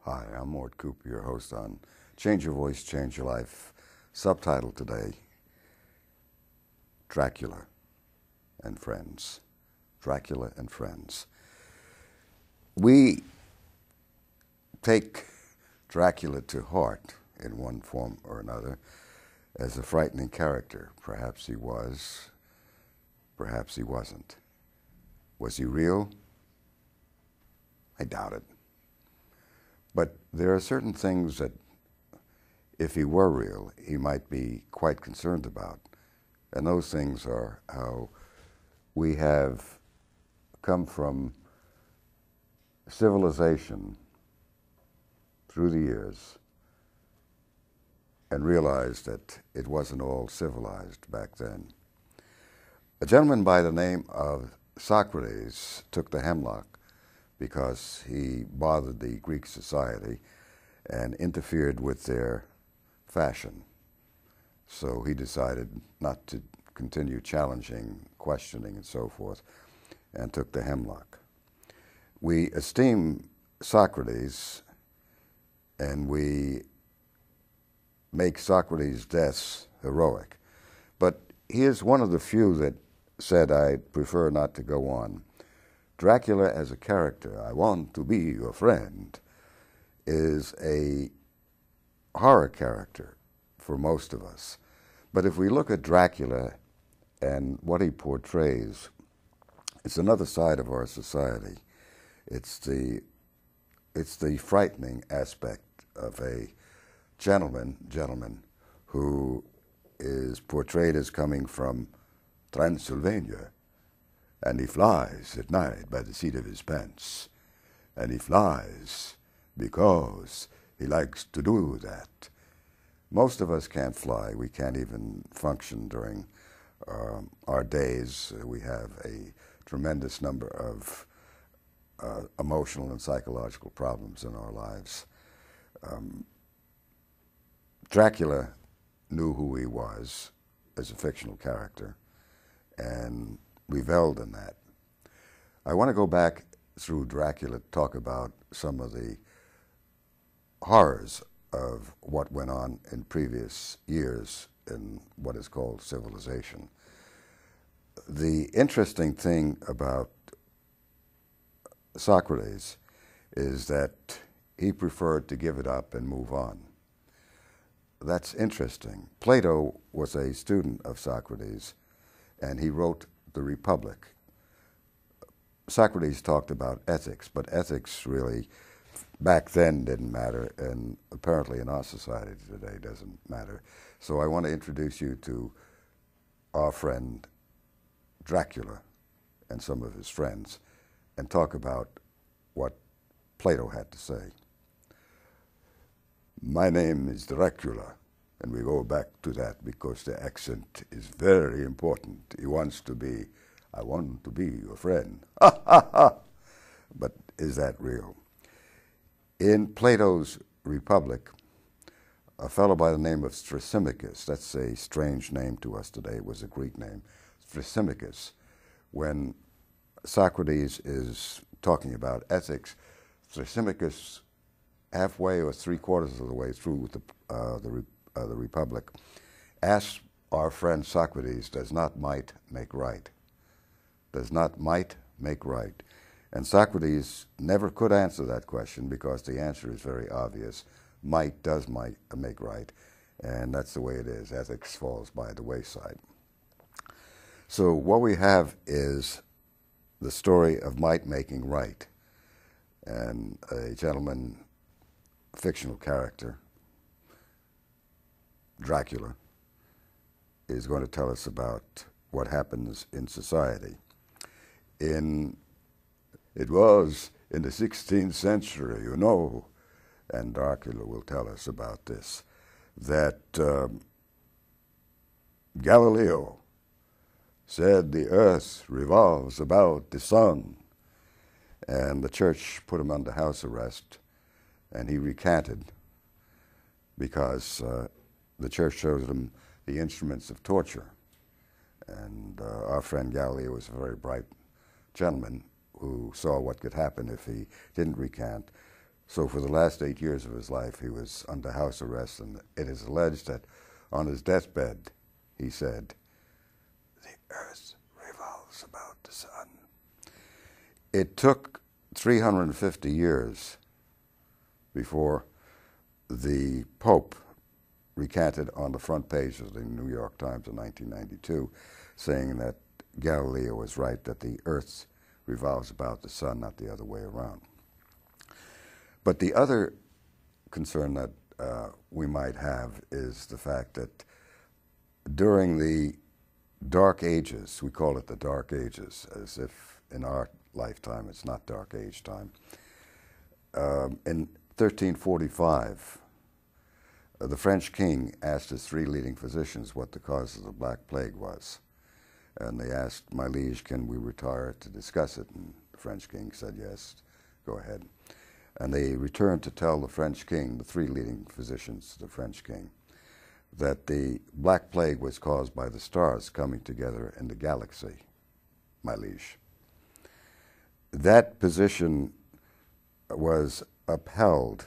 Hi, I'm Mort Cooper, your host on Change Your Voice, Change Your Life. Subtitle today, Dracula and Friends. Dracula and Friends. We take Dracula to heart in one form or another as a frightening character. Perhaps he was, perhaps he wasn't. Was he real? I doubt it. But there are certain things that, if he were real, he might be quite concerned about. And those things are how we have come from civilization through the years and realized that it wasn't all civilized back then. A gentleman by the name of Socrates took the hemlock because he bothered the Greek society and interfered with their fashion. So he decided not to continue challenging, questioning, and so forth, and took the hemlock. We esteem Socrates, and we make Socrates' deaths heroic. But he is one of the few that said, "I prefer not to go on." Dracula as a character, "I want to be your friend," is a horror character for most of us. But if we look at Dracula and what he portrays, it's another side of our society. It's the frightening aspect of a gentleman who is portrayed as coming from Transylvania. And he flies at night by the seat of his pants. And he flies because he likes to do that. Most of us can't fly. We can't even function during our days. We have a tremendous number of emotional and psychological problems in our lives. Dracula knew who he was as a fictional character and reveled in that. I want to go back through Dracula to talk about some of the horrors of what went on in previous years in what is called civilization. The interesting thing about Socrates is that he preferred to give it up and move on. That's interesting. Plato was a student of Socrates, and he wrote The Republic. Socrates talked about ethics, but ethics really back then didn't matter, and apparently in our society today doesn't matter. So I want to introduce you to our friend Dracula and some of his friends and talk about what Plato had to say. My name is Dracula, and we go back to that because the accent is very important. He wants to be, "I want to be your friend." Ha ha ha! But is that real? In Plato's Republic, a fellow by the name of Thrasymachus, that's a strange name to us today, it was a Greek name, Thrasymachus, when Socrates is talking about ethics, Thrasymachus, halfway or three-quarters of the way through the Republic, asks our friend Socrates, "Does not might make right?" Does not might make right? And Socrates never could answer that question because the answer is very obvious. Might does make right, and that's the way it is. Ethics falls by the wayside. So what we have is the story of might making right, and a gentleman, fictional character, Dracula, is going to tell us about what happens in society. It was in the 16th century, you know, and Dracula will tell us about this, that Galileo said the earth revolves about the sun, and the church put him under house arrest, and he recanted because the church showed him the instruments of torture. And our friend Galileo was a very bright gentleman who saw what could happen if he didn't recant. So for the last 8 years of his life, he was under house arrest, and it is alleged that on his deathbed, he said, "The earth revolves about the sun." It took 350 years before the Pope recanted on the front page of the New York Times in 1992, saying that Galileo was right, that the earth revolves about the sun, not the other way around. But the other concern that we might have is the fact that during the Dark Ages, we call it the Dark Ages, as if in our lifetime it's not Dark Age time. In 1345, the French king asked his 3 leading physicians what the cause of the Black Plague was. And they asked, "My liege, can we retire to discuss it?" And the French king said, "Yes, go ahead." And they returned to tell the French king, the 3 leading physicians, the French king, that the Black Plague was caused by the stars coming together in the galaxy, my liege. That position was upheld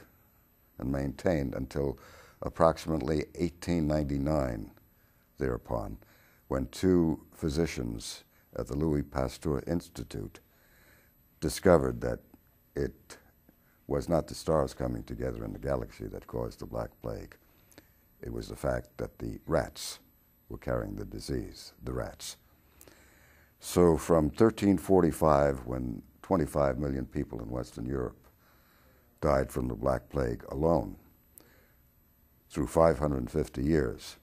and maintained until approximately 1899 thereupon, when 2 physicians at the Louis Pasteur Institute discovered that it was not the stars coming together in the galaxy that caused the Black Plague. It was the fact that the rats were carrying the disease, the rats. So from 1345, when 25 million people in Western Europe died from the Black Plague alone, through 550 years,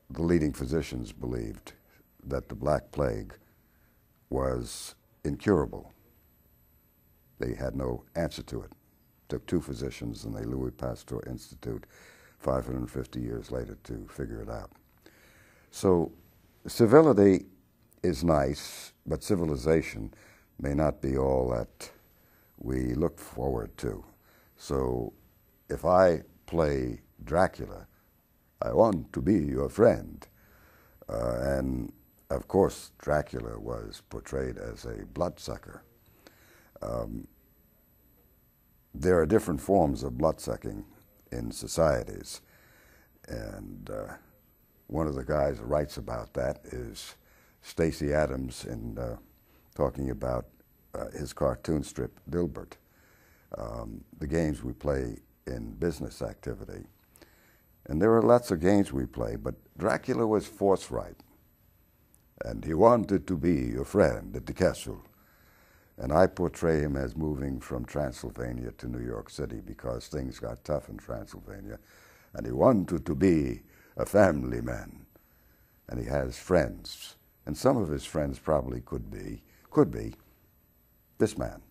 the leading physicians believed that the Black Plague was incurable. They had no answer to it. It took 2 physicians in the Louis Pasteur Institute 550 years later to figure it out. So civility is nice, but civilization may not be all that we look forward to. So if I play Dracula, I want to be your friend. And of course, Dracula was portrayed as a bloodsucker. There are different forms of bloodsucking in societies. And one of the guys who writes about that is Stacey Adams in talking about his cartoon strip, Dilbert. The games we play in business activity. And there are lots of games we play, but Dracula was forthright. And he wanted to be your friend at the castle. And I portray him as moving from Transylvania to New York City because things got tough in Transylvania. And he wanted to be a family man. And he has friends. And some of his friends probably could be this man.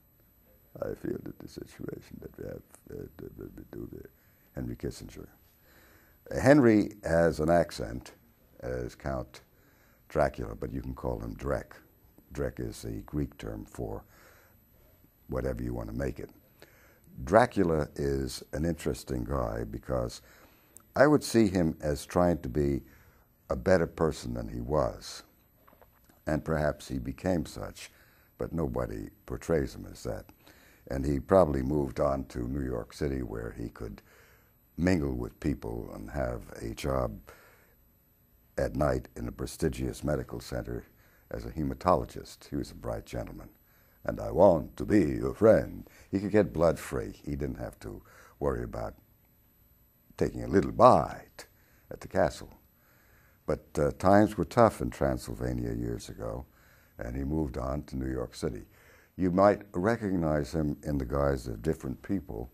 I feel that the situation that we have Henry Kissinger. Henry has an accent as Count Dracula, but you can call him Drek. Drek is the Greek term for whatever you want to make it. Dracula is an interesting guy because I would see him as trying to be a better person than he was. And perhaps he became such, but nobody portrays him as that. And he probably moved on to New York City where he could mingle with people and have a job at night in a prestigious medical center as a hematologist. He was a bright gentleman. And I want to be your friend. He could get blood free. He didn't have to worry about taking a little bite at the castle. But times were tough in Transylvania years ago, and he moved on to New York City. You might recognize him in the guise of different people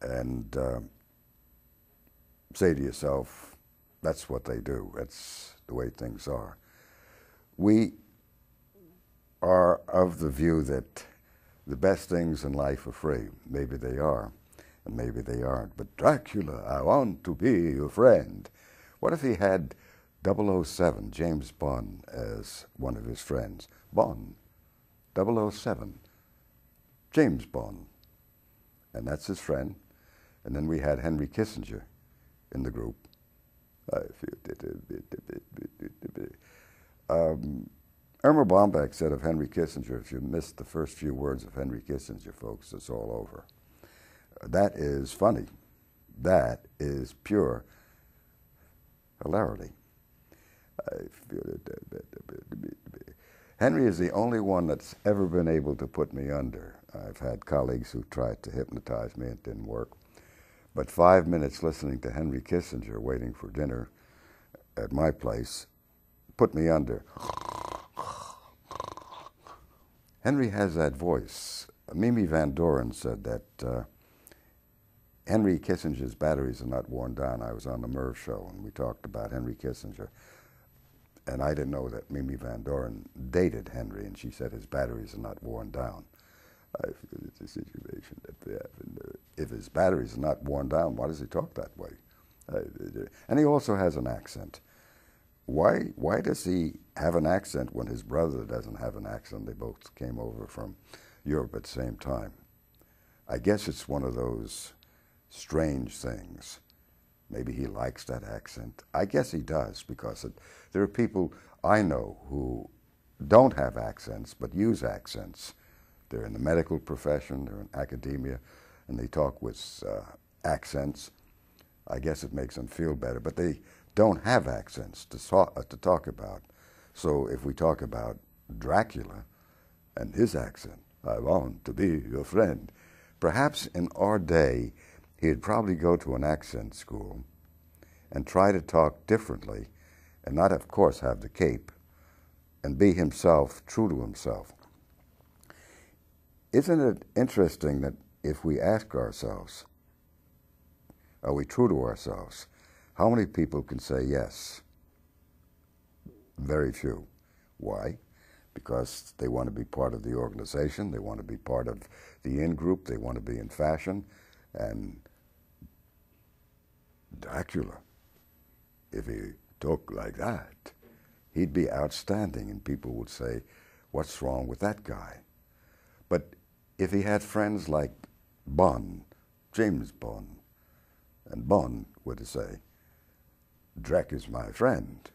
and say to yourself, that's what they do. That's the way things are. We are of the view that The best things in life are free. Maybe they are, and maybe they aren't. But Dracula, I want to be your friend. What if he had 007, James Bond, as one of his friends? Bond, 007, James Bond. And that's his friend. And then we had Henry Kissinger in the group. Irma Bombeck said of Henry Kissinger, if you missed the first few words of Henry Kissinger, folks, it's all over. That is funny. That is pure hilarity. Henry is the only one that's ever been able to put me under. I've had colleagues who tried to hypnotize me. It didn't work. But 5 minutes listening to Henry Kissinger waiting for dinner at my place put me under. Henry has that voice. Mimi Van Doren said that Henry Kissinger's batteries are not worn down. I was on the Merv show and we talked about Henry Kissinger. And I didn't know that Mimi Van Doren dated Henry, and she said his batteries are not worn down. I feel it's a situation that they have. And, if his batteries are not worn down, why does he talk that way? And he also has an accent. Why does he have an accent when his brother doesn't have an accent? They both came over from Europe at the same time. I guess it's one of those strange things. Maybe he likes that accent. I guess he does, because there are people I know who don't have accents but use accents. They're in the medical profession, they're in academia, and they talk with accents. I guess it makes them feel better, but they don't have accents to talk about. So if we talk about Dracula and his accent, I want to be your friend, perhaps in our day, he'd probably go to an accent school and try to talk differently and not, of course, have the cape and be himself, true to himself. Isn't it interesting that if we ask ourselves, are we true to ourselves, how many people can say yes? Very few. Why? Because they want to be part of the organization, they want to be part of the in-group, they want to be in fashion. And Dracula, if he talked like that, he'd be outstanding, and people would say, what's wrong with that guy? But if he had friends like Bond, James Bond, and Bond would say, Drek is my friend,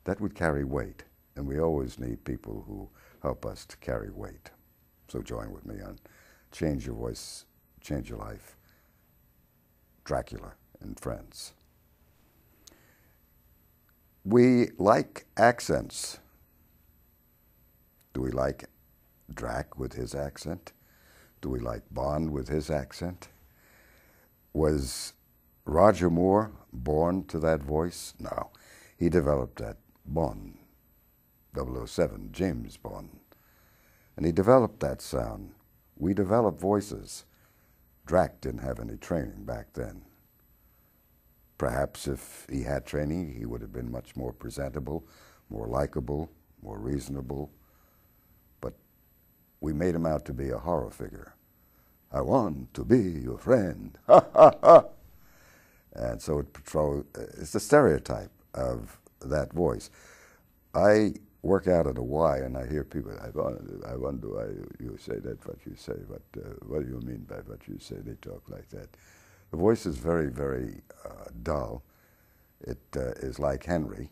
that would carry weight. And we always need people who help us to carry weight. So join with me on Change Your Voice, Change Your Life, Dracula and Friends. We like accents. Do we like Drac with his accent? Do we like Bond with his accent? Was Roger Moore born to that voice? No. He developed that. Bond, 007, James Bond. And he developed that sound. We develop voices. Drac didn't have any training back then. Perhaps if he had training, he would have been much more presentable, more likable, more reasonable. But we made him out to be a horror figure. I want to be your friend. Ha, ha, ha. And so it's the stereotype of that voice. I work out at a Y, and I hear people, I wonder why you say that, what you say, what do you mean by what you say? They talk like that. The voice is very, very dull. It is like Henry,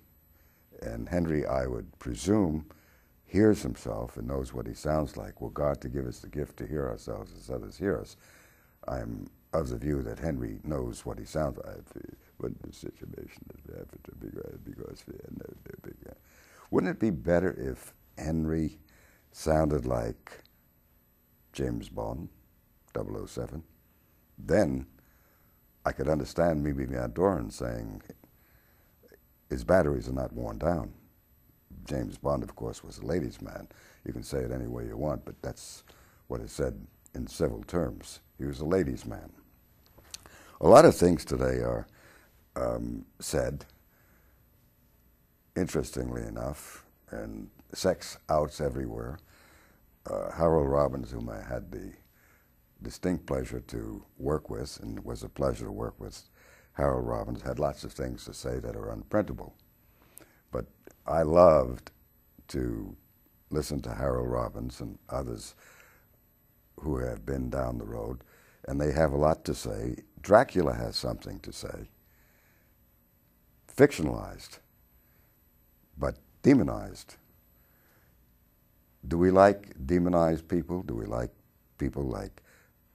and Henry, I would presume, hears himself and knows what he sounds like. Well, God to give us the gift to hear ourselves as others hear us. I'm of the view that Henry knows what he sounds like. When the situation is because wouldn't it be better if Henry sounded like James Bond, 007? Then I could understand Mimi Van Doren saying his batteries are not worn down. James Bond, of course, was a ladies' man. You can say it any way you want, but that's what is said in several terms. He was a ladies' man. A lot of things today are said, interestingly enough, and sex outs everywhere. Harold Robbins, whom I had the distinct pleasure to work with, and it was a pleasure to work with Harold Robbins, had lots of things to say that are unprintable. But I loved to listen to Harold Robbins and others who have been down the road, and they have a lot to say. Dracula has something to say, fictionalized, but demonized. Do we like demonized people? Do we like people like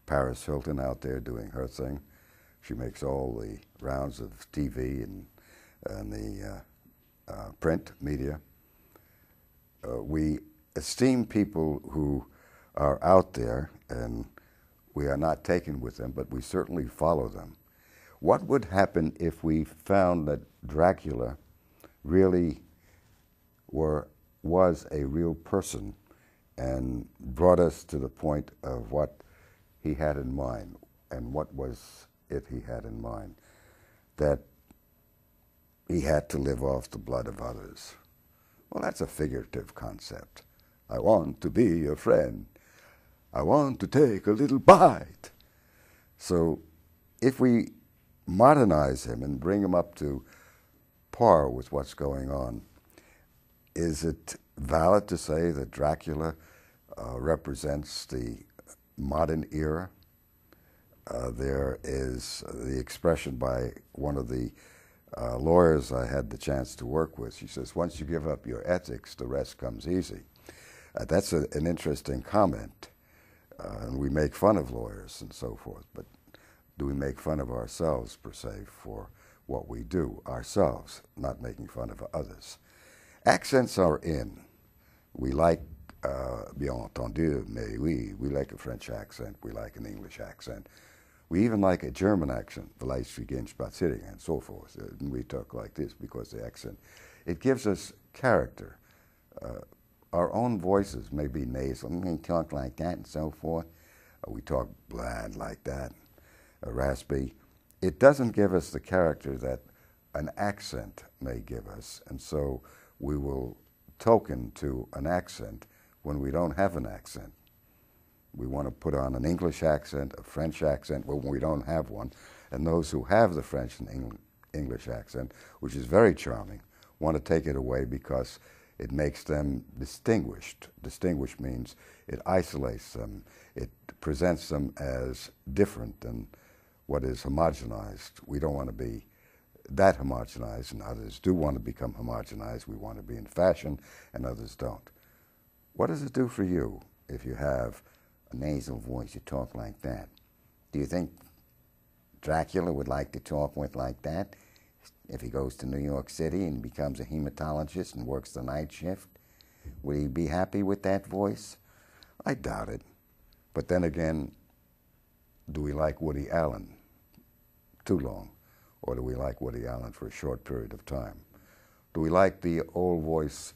Paris Hilton out there doing her thing? She makes all the rounds of TV and the print media. We esteem people who are out there, and we are not taken with them, but we certainly follow them. What would happen if we found that Dracula really was a real person and brought us to the point of what he had in mind? And what was it he had in mind? That he had to live off the blood of others. Well, that's a figurative concept. I want to be your friend. I want to take a little bite. So if we modernize him and bring him up to par with what's going on, is it valid to say that Dracula represents the modern era? There is the expression by one of the lawyers I had the chance to work with. She says, once you give up your ethics, the rest comes easy. That's an interesting comment. And we make fun of lawyers and so forth, but do we make fun of ourselves, per se, for what we do ourselves, not making fun of others? Accents are in. We like, bien entendu, mais oui, we like a French accent, we like an English accent. We even like a German accent, vielleicht wie gehen spazieren, and so forth. And we talk like this because the accent, it gives us character. Our own voices may be nasal, we talk like that and so forth. We talk bland like that, raspy. It doesn't give us the character that an accent may give us, and so we will token to an accent when we don't have an accent. We want to put on an English accent, a French accent, when we don't have one, and those who have the French and English accent, which is very charming, want to take it away because it makes them distinguished. Distinguished means it isolates them. It presents them as different than what is homogenized. We don't want to be that homogenized, and others do want to become homogenized. We want to be in fashion, and others don't. What does it do for you if you have a nasal voice, you talk like that? Do you think Dracula would like to talk with like that? If he goes to New York City and becomes a hematologist and works the night shift, would he be happy with that voice? I doubt it. But then again, do we like Woody Allen too long? Or do we like Woody Allen for a short period of time? Do we like the old voice,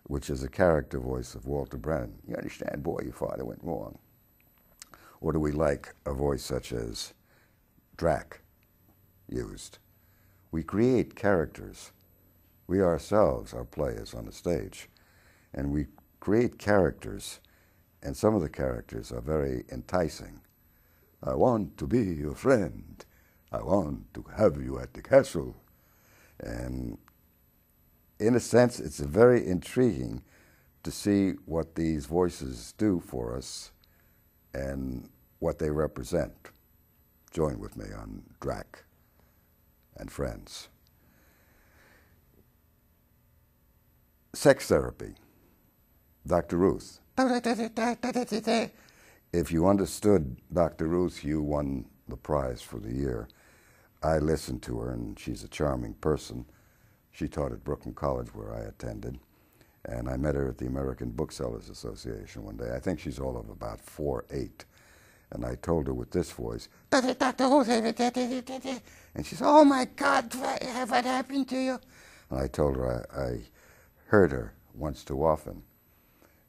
which is a character voice of Walter Brennan? You understand, boy, your father went wrong. Or do we like a voice such as Drac used? We create characters. We ourselves are players on the stage. And we create characters, and some of the characters are very enticing. I want to be your friend. I want to have you at the castle. And in a sense, it's very intriguing to see what these voices do for us and what they represent. Join with me on Drac and Friends. Sex therapy. Dr. Ruth. If you understood Dr. Ruth, you won the prize for the year. I listened to her, and she's a charming person. She taught at Brooklyn College, where I attended, and I met her at the American Booksellers Association one day. I think she's all of about 4'8", and I told her with this voice, Dr. Ruth, and she said, oh my God, what happened to you? And I told her I heard her once too often,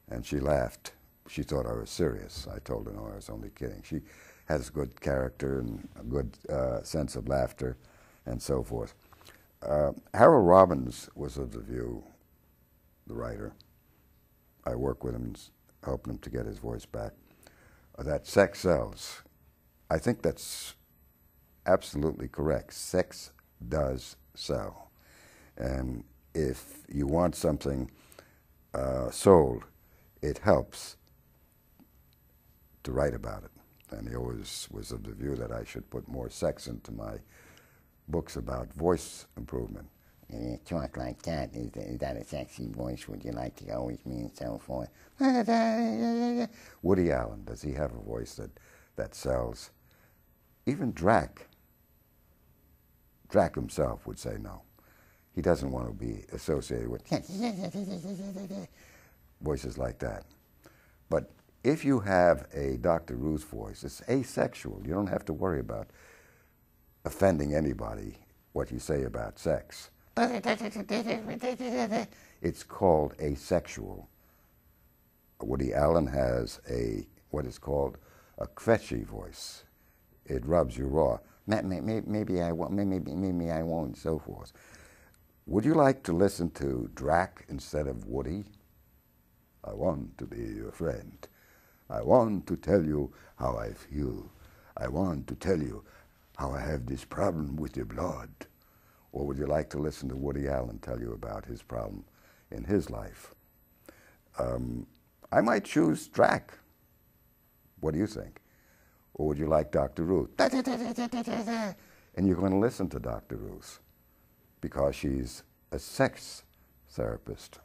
and she laughed. She thought I was serious. I told her, no, I was only kidding. She has good character and a good sense of laughter and so forth. Harold Robbins was of the view, the writer. I work with him helping him to get his voice back, that sex sells. I think that's absolutely correct. Sex does sell. And if you want something sold, it helps to write about it. And he always was of the view that I should put more sex into my books about voice improvement. And you talk like that. Is that a sexy voice? Would you like to go with me and so forth? Woody Allen, does he have a voice that sells? Even Drac himself would say no. He doesn't want to be associated with voices like that. But if you have a Dr. Ruth's voice, it's asexual. You don't have to worry about offending anybody, what you say about sex. It's called asexual. Woody Allen has what is called a kvetchy voice. It rubs you raw. Maybe I won't, maybe I won't, and so forth. Would you like to listen to Drac instead of Woody? I want to be your friend. I want to tell you how I feel. I want to tell you how I have this problem with your blood. Or would you like to listen to Woody Allen tell you about his problem in his life? I might choose Drac. What do you think? Or would you like Dr. Ruth? And you're going to listen to Dr. Ruth because she's a sex therapist.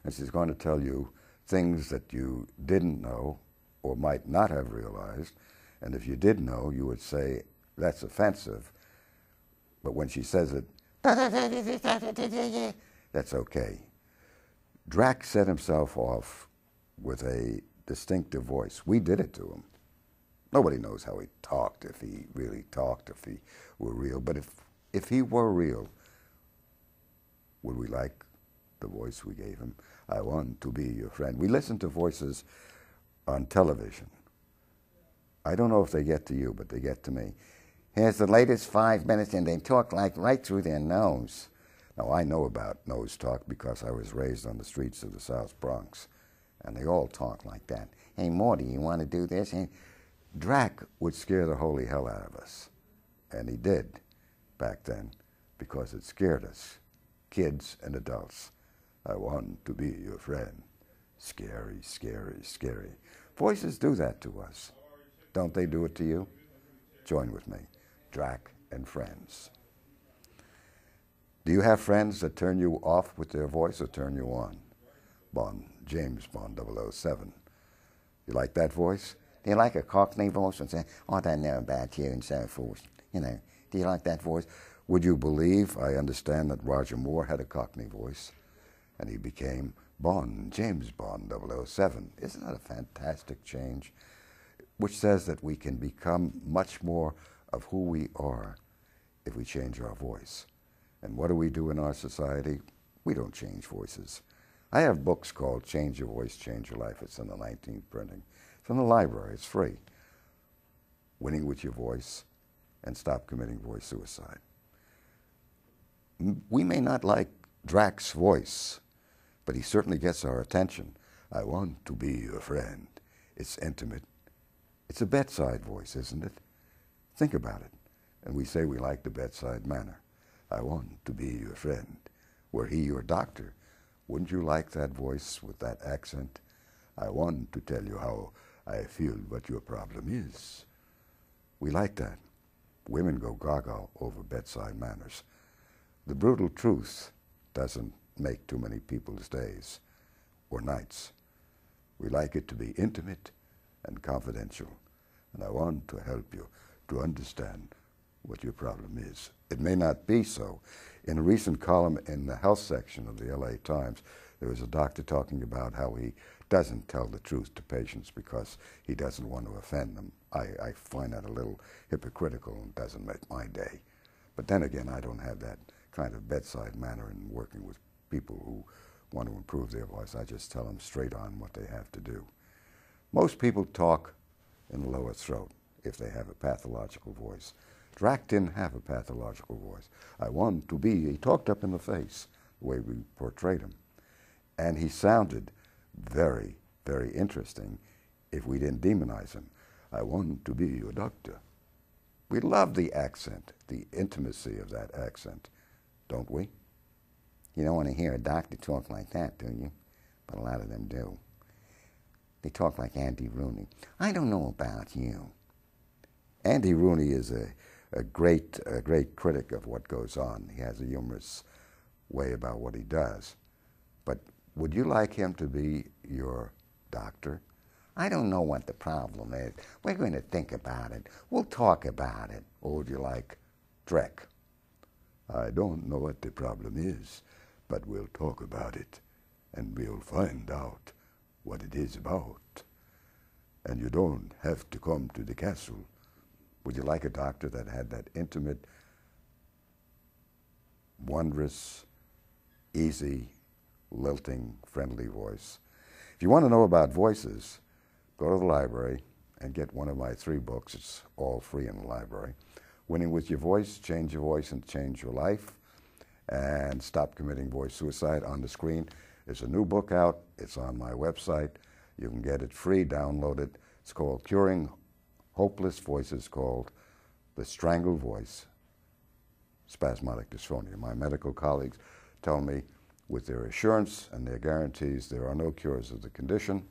And she's going to tell you things that you didn't know or might not have realized. And if you did know, you would say, that's offensive. But when she says it, that's okay. Drac set himself off with a distinctive voice. We did it to him. Nobody knows how he talked, if he really talked, if he were real. But if he were real, would we like the voice we gave him? I want to be your friend. We listen to voices on television. I don't know if they get to you, but they get to me. Here's the latest 5 minutes, and they talk like right through their nose. Now, I know about nose talk because I was raised on the streets of the South Bronx, and they all talk like that. Hey, Morty, you want to do this? Hey, Drac would scare the holy hell out of us, and he did back then because it scared us, kids and adults. I want to be your friend. Scary, scary, scary. Voices do that to us. Don't they do it to you? Join with me. Drac and Friends. Do you have friends that turn you off with their voice or turn you on? James Bond 007. You like that voice? Do you like a Cockney voice and say, oh, I don't know about you and so forth? You know, do you like that voice? Would you believe, I understand that Roger Moore had a Cockney voice and he became James Bond 007. Isn't that a fantastic change? Which says that we can become much more of who we are if we change our voice. And what do we do in our society? We don't change voices. I have books called Change Your Voice, Change Your Life. It's in the 19th printing. It's in the library. It's free. Winning with Your Voice and Stop Committing Voice Suicide. We may not like Drac's voice, but he certainly gets our attention. I want to be your friend. It's intimate. It's a bedside voice, isn't it? Think about it. And we say we like the bedside manner. I want to be your friend. Were he your doctor, wouldn't you like that voice with that accent? I want to tell you how I feel what your problem is. We like that. Women go gaga over bedside manners. The brutal truth doesn't make too many people's days or nights. We like it to be intimate and confidential. And I want to help you to understand what your problem is. It may not be so. In a recent column in the health section of the LA Times, there was a doctor talking about how he doesn't tell the truth to patients because he doesn't want to offend them. I find that a little hypocritical and doesn't make my day. But then again, I don't have that kind of bedside manner in working with people who want to improve their voice. I just tell them straight on what they have to do. Most people talk in the lower throat if they have a pathological voice. Drac didn't have a pathological voice. I want to be, he talked up in the face, the way we portrayed him. And he sounded very, very interesting if we didn't demonize him. I want to be your doctor. We love the accent, the intimacy of that accent, don't we? You don't want to hear a doctor talk like that, do you? But a lot of them do. They talk like Andy Rooney. I don't know about you. Andy Rooney is a great critic of what goes on. He has a humorous way about what he does. But would you like him to be your doctor? I don't know what the problem is. We're going to think about it. We'll talk about it. Or would you like Drek? I don't know what the problem is, but we'll talk about it, and we'll find out what it is about. And you don't have to come to the castle. Would you like a doctor that had that intimate, wondrous, easy, lilting, friendly voice? If you want to know about voices, go to the library and get one of my 3 books. It's all free in the library. Winning with Your Voice, Change Your Voice and Change Your Life, and Stop Committing Voice Suicide. On the screen is a new book out. It's on my website. You can get it free, download it. It's called Curing Hopeless Voices, called The Strangled Voice, Spasmodic Dysphonia. My medical colleagues tell me with their assurance and their guarantees there are no cures of the condition,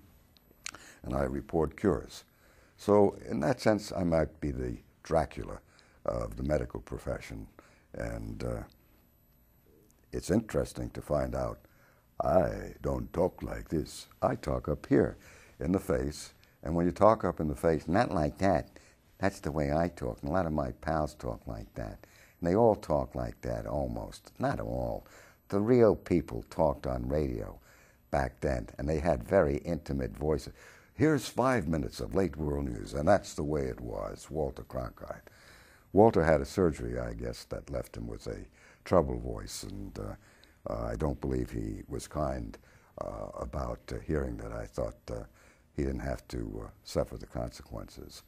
and I report cures. So in that sense, I might be the Dracula of the medical profession. And it's interesting to find out I don't talk like this. I talk up here in the face. And when you talk up in the face, not like that. That's the way I talk. And a lot of my pals talk like that. And they all talk like that, almost. Not all. The real people talked on radio back then, and they had very intimate voices. Here's 5 minutes of late world news, and that's the way it was, Walter Cronkite. Walter had a surgery, I guess, that left him with a troubled voice, and I don't believe he was kind about hearing that. I thought he didn't have to suffer the consequences.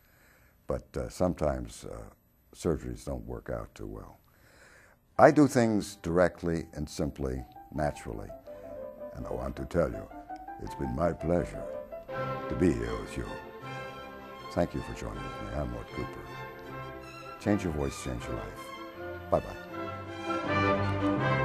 But sometimes surgeries don't work out too well. I do things directly and simply, naturally, and I want to tell you, it's been my pleasure to be here with you. Thank you for joining with me. I'm Mort Cooper. Change your voice, change your life. Bye-bye.